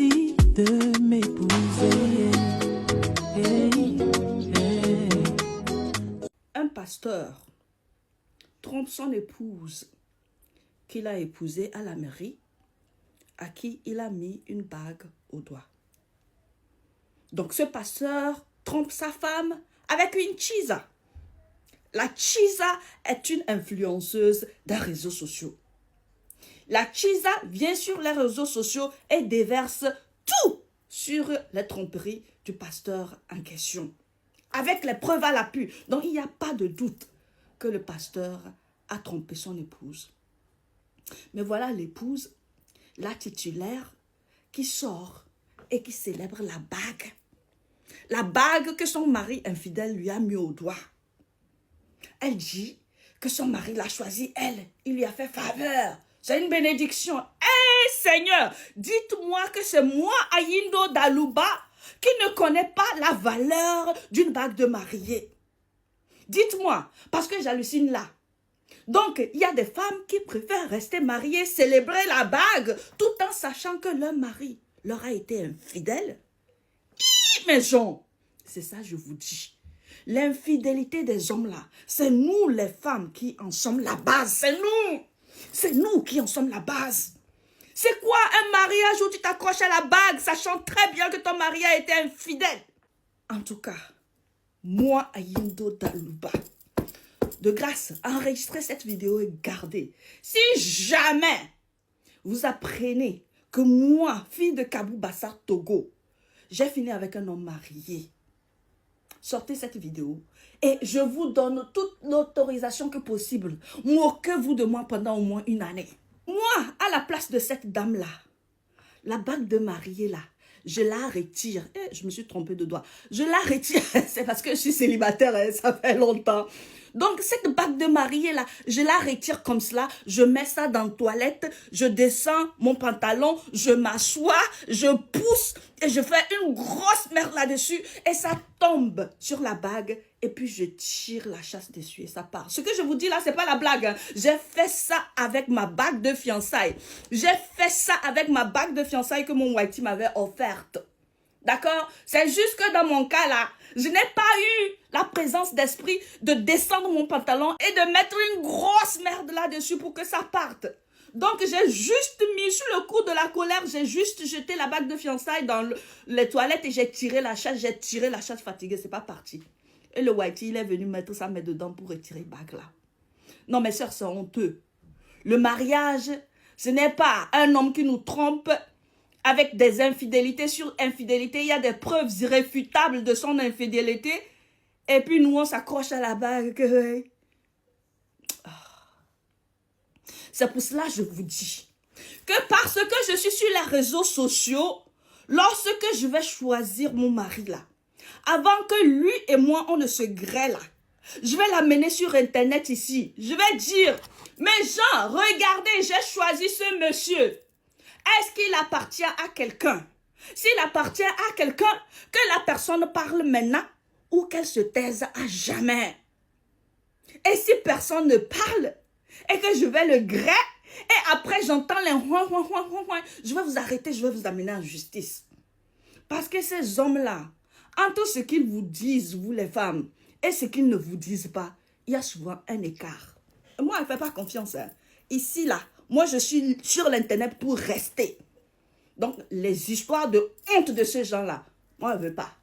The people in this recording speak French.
choisi de m'épouser. Hey, hey. Un pasteur trompe son épouse qu'il a épousée à la mairie, à qui il a mis une bague au doigt. Donc ce pasteur trompe sa femme avec une chisa. La chisa est une influenceuse des réseaux sociaux. La chisa vient sur les réseaux sociaux et déverse tout sur les tromperies du pasteur en question, avec les preuves à l'appui. Donc il n'y a pas de doute que le pasteur a trompé son épouse. Mais voilà l'épouse, la titulaire, qui sort et qui célèbre la bague. La bague que son mari infidèle lui a mis au doigt. Elle dit que son mari l'a choisie, elle. Il lui a fait faveur. C'est une bénédiction. Hé Seigneur, dites-moi que c'est moi, Ayindo Dalouba, qui ne connais pas la valeur d'une bague de mariée. Dites-moi, parce que j'hallucine là. Donc, il y a des femmes qui préfèrent rester mariées, célébrer la bague, tout en sachant que leur mari leur a été infidèle. Mes gens, c'est ça je vous dis. L'infidélité des hommes là, c'est nous les femmes qui en sommes la base. C'est nous. C'est nous qui en sommes la base. C'est quoi un mariage où tu t'accroches à la bague, sachant très bien que ton mari a été infidèle? En tout cas, moi, Ayindo Dalouba, de grâce, enregistrez cette vidéo et gardez. Si jamais vous apprenez que moi, fille de Kabou Bassar Togo, j'ai fini avec un homme marié, sortez cette vidéo et je vous donne toute l'autorisation que possible. Moquez-vous de moi pendant au moins une année. Moi, à la place de cette dame-là, la bague de mariée là, je la retire. Je me suis trompée de doigt. Je la retire. C'est parce que je suis célibataire, ça fait longtemps. Donc, cette bague de mariée là, je la retire comme cela. Je mets ça dans la toilette. Je descends mon pantalon. Je m'assois. Je pousse. Et je fais une grosse merde là-dessus. Et ça tombe sur la bague. Et puis, je tire la chasse dessus et ça part. Ce que je vous dis là, c'est pas la blague. Hein. J'ai fait ça avec ma bague de fiançailles. J'ai fait ça avec ma bague de fiançailles que mon whitey m'avait offerte. D'accord? C'est juste que dans mon cas là, je n'ai pas eu la présence d'esprit de descendre mon pantalon et de mettre une grosse merde là-dessus pour que ça parte. Donc, j'ai juste mis sur le coup de la colère, j'ai juste jeté la bague de fiançailles dans les toilettes et j'ai tiré la chasse fatiguée, c'est pas parti. Et le whitey, il est venu mettre sa main dedans pour retirer la bague là. Non, mes soeurs, c'est honteux. Le mariage, ce n'est pas un homme qui nous trompe avec des infidélités sur infidélité. Il y a des preuves irréfutables de son infidélité. Et puis nous, on s'accroche à la bague. C'est pour cela que je vous dis que parce que je suis sur les réseaux sociaux, lorsque je vais choisir mon mari là, avant que lui et moi, on ne se grêle là, je vais l'amener sur Internet ici. Je vais dire, mes gens, regardez, j'ai choisi ce monsieur. Est-ce qu'il appartient à quelqu'un? S'il appartient à quelqu'un, que la personne parle maintenant ou qu'elle se taise à jamais. Et si personne ne parle et que je vais le gré et après j'entends les je vais vous arrêter, je vais vous amener en justice. Parce que ces hommes-là, entre ce qu'ils vous disent, vous les femmes, et ce qu'ils ne vous disent pas, il y a souvent un écart. Moi, je ne fais pas confiance. Hein. Ici, là, moi, je suis sur l'Internet pour rester. Donc, les histoires de honte de ces gens-là, moi, je ne veux pas.